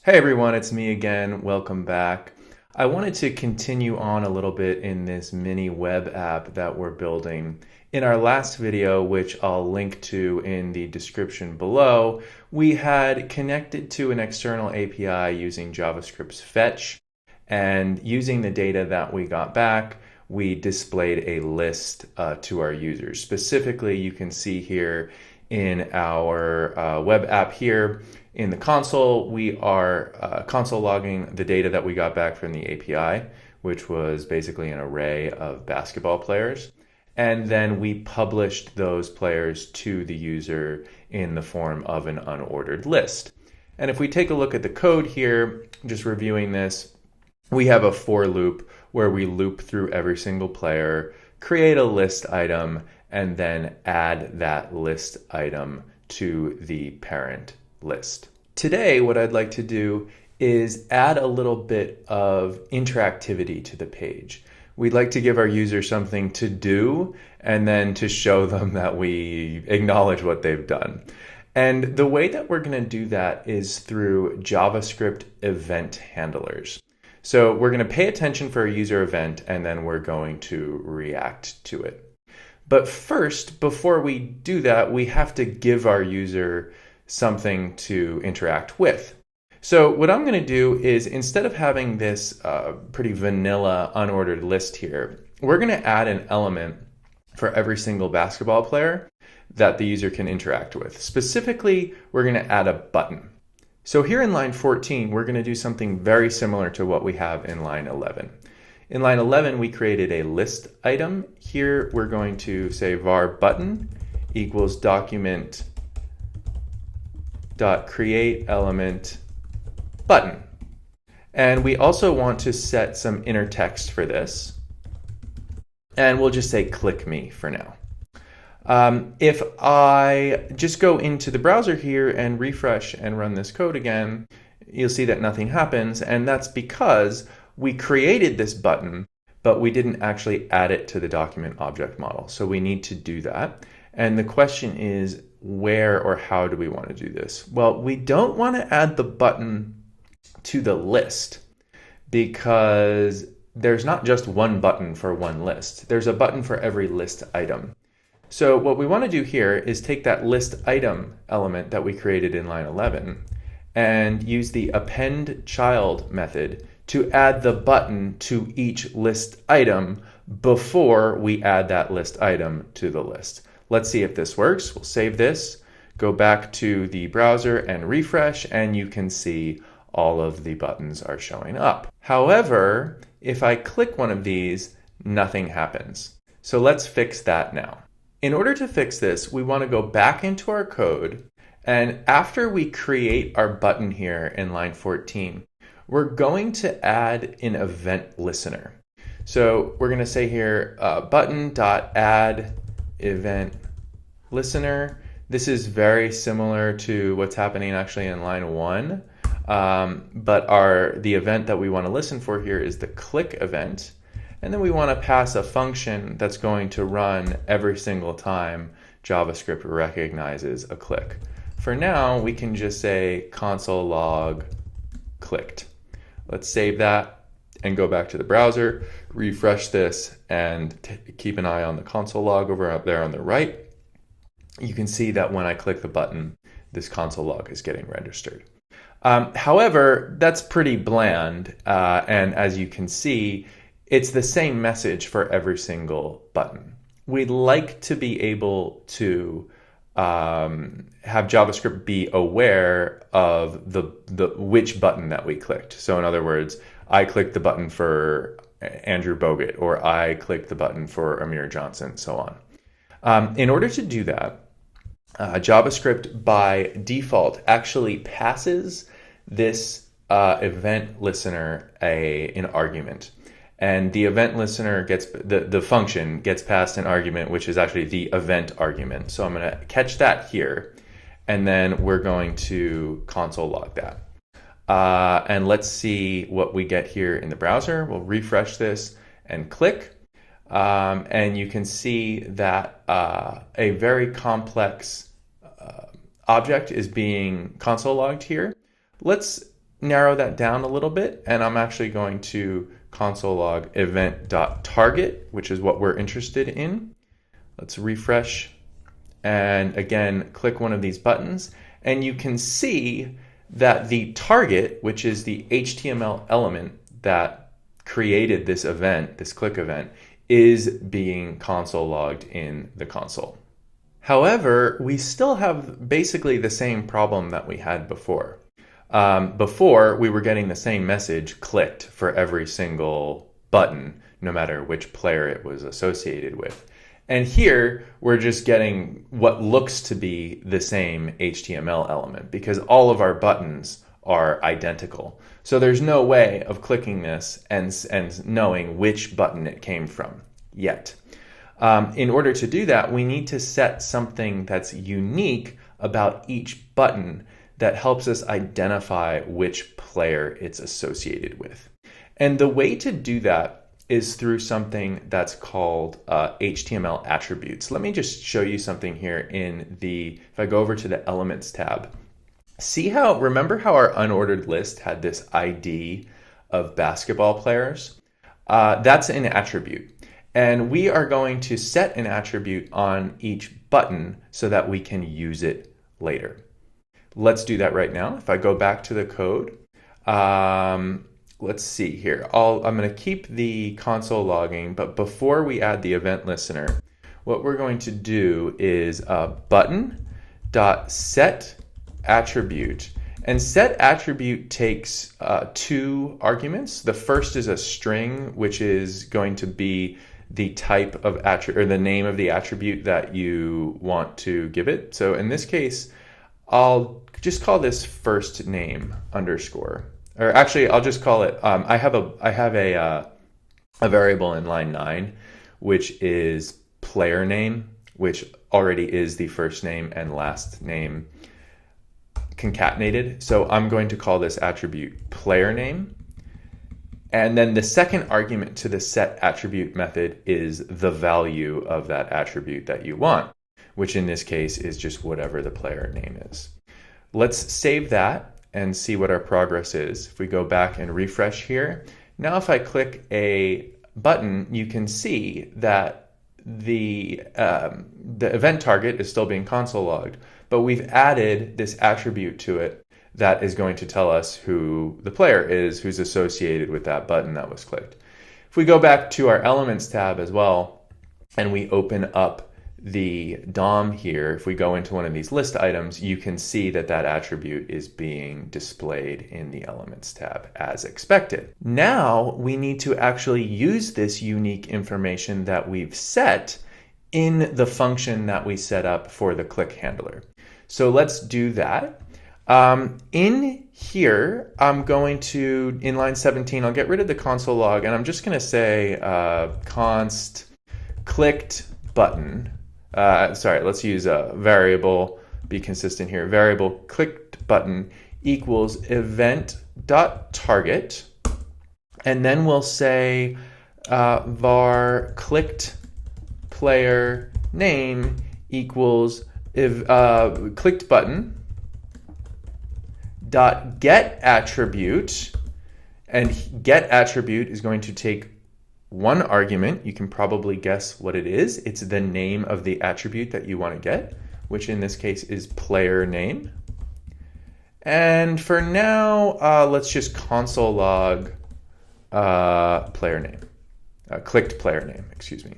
Hey everyone, it's me again. Welcome back. I wanted to continue on a little bit in this mini web app that we're building. In our last video, which I'll link to in the description below, we had connected to an external API using JavaScript's fetch, and using the data that we got back, we displayed a list to our users. Specifically, you can see here in our web app here, in the console, we are console logging the data that we got back from the API, which was basically an array of basketball players. And then we published those players to the user in the form of an unordered list. And if we take a look at the code here, just reviewing this, we have a for loop where we loop through every single player, create a list item, and then add that list item to the parent list. Today, what I'd like to do is add a little bit of interactivity to the page. We'd like to give our users something to do and then to show them that we acknowledge what they've done. And the way that we're going to do that is through JavaScript event handlers. So we're going to pay attention for a user event and then we're going to react to it. But first, before we do that, we have to give our user something to interact with. So what I'm going to do is, instead of having this pretty vanilla unordered list here, we're going to add an element for every single basketball player that the user can interact with. Specifically, we're going to add a button. So here in line 14, we're going to do something very similar to what we have in line 11. In line 11, we created a list item. Here, we're going to say var button equals document dot create element button. And we also want to set some inner text for this. And we'll just say click me for now. If I just go into the browser here and refresh and run this code again, you'll see that nothing happens. And that's because we created this button, but we didn't actually add it to the document object model. So we need to do that. And the question is, where or how do we want to do this? Well, we don't want to add the button to the list because there's not just one button for one list. There's a button for every list item. So what we want to do here is take that list item element that we created in line 11 and use the append child method to add the button to each list item before we add that list item to the list. Let's see if this works. We'll save this, go back to the browser and refresh, and you can see all of the buttons are showing up. However, if I click one of these, nothing happens. So let's fix that now. In order to fix this, we want to go back into our code, and after we create our button here in line 14, we're going to add an event listener. So we're going to say here button.add event listener. This is very similar to what's happening actually in line 1, but the event that we want to listen for here is the click event. And then we want to pass a function that's going to run every single time JavaScript recognizes a click. For now, we can just say console log clicked. Let's save that and go back to the browser, refresh this, and keep an eye on the console log over up there on the right. You can see that when I click the button, this console log is getting registered. However, that's pretty bland, and as you can see, it's the same message for every single button. We'd like to be able to have JavaScript be aware of the which button that we clicked. So in other words, I clicked the button for Andrew Bogut, or I clicked the button for Amir Johnson, so on. In order to do that, JavaScript by default actually passes this event listener an argument. And the event listener gets, the function gets passed an argument, which is actually the event argument. So I'm going to catch that here, and then we're going to console log that. And let's see what we get here in the browser. We'll refresh this and click. And you can see that a very complex object is being console logged here. Let's narrow that down a little bit, and I'm actually going to console log event.target, which is what we're interested in. Let's refresh, and again, click one of these buttons, and you can see that the target, which is the HTML element that created this event, this click event, is being console logged in the console. However, we still have basically the same problem that we had before. Before, we were getting the same message clicked for every single button, no matter which player it was associated with. And here, we're just getting what looks to be the same HTML element because all of our buttons are identical. So there's no way of clicking this and knowing which button it came from yet. In order to do that, we need to set something that's unique about each button that helps us identify which player it's associated with. And the way to do that is through something that's called HTML attributes. Let me just show you something here if I go over to the Elements tab. Remember how our unordered list had this ID of basketball players? That's an attribute. And we are going to set an attribute on each button so that we can use it later. Let's do that right now. If I go back to the code, let's see here. I'm going to keep the console logging, but before we add the event listener, what we're going to do is button.set attribute. And set attribute takes two arguments. The first is a string, which is going to be the type of attribute or the name of the attribute that you want to give it. So in this case, I'll just call this first name underscore, or actually I'll just call it, I have a variable in line 9, which is player name, which already is the first name and last name concatenated. So I'm going to call this attribute player name. And then the second argument to the set attribute method is the value of that attribute that you want, which in this case is just whatever the player name is. Let's save that and see what our progress is. If we go back and refresh here, now if I click a button, you can see that the event target is still being console logged, but we've added this attribute to it that is going to tell us who the player is who's associated with that button that was clicked. If we go back to our Elements tab as well, and we open up the DOM here, if we go into one of these list items, you can see that that attribute is being displayed in the Elements tab as expected. Now we need to actually use this unique information that we've set in the function that we set up for the click handler. So let's do that. In here, I'm going to, in line 17, I'll get rid of the console log, and I'm just going to say const clicked button. Let's use a variable, be consistent here. Variable clicked button equals event.target, and then we'll say var clicked player name equals clicked button dot get attribute, and get attribute is going to take one argument. You can probably guess what it is. It's the name of the attribute that you want to get, which in this case is player name. And for now, let's just console log player name, clicked player name, excuse me.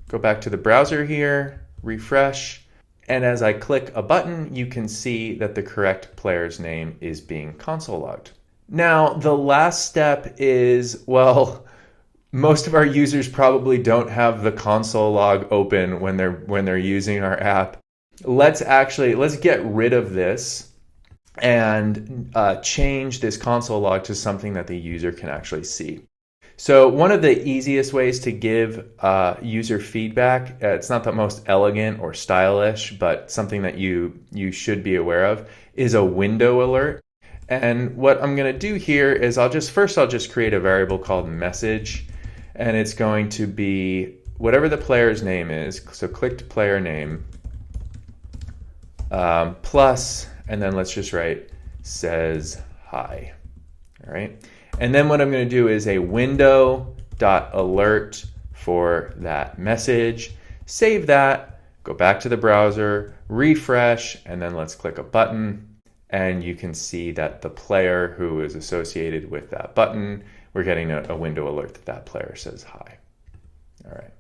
Go back to the browser here, refresh. And as I click a button, you can see that the correct player's name is being console logged. Now, the last step is, well, most of our users probably don't have the console log open when they're using our app. Let's get rid of this and change this console log to something that the user can actually see. So one of the easiest ways to give user feedback, it's not the most elegant or stylish, but something that you should be aware of, is a window alert. And what I'm going to do here is I'll just create a variable called message, and it's going to be whatever the player's name is. So clicked player name plus, and then let's just write says hi. All right. And then what I'm going to do is a window.alert for that message. Save that, go back to the browser, refresh, and then let's click a button. And you can see that the player who is associated with that button, we're getting a window alert that that player says hi. All right.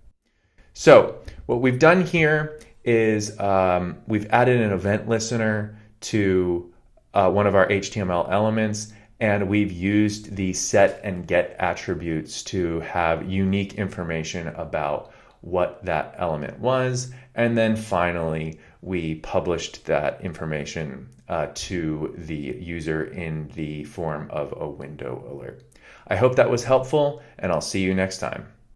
So what we've done here is we've added an event listener to one of our HTML elements, and we've used the set and get attributes to have unique information about what that element was. And then finally, we published that information to the user in the form of a window alert. I hope that was helpful, and I'll see you next time.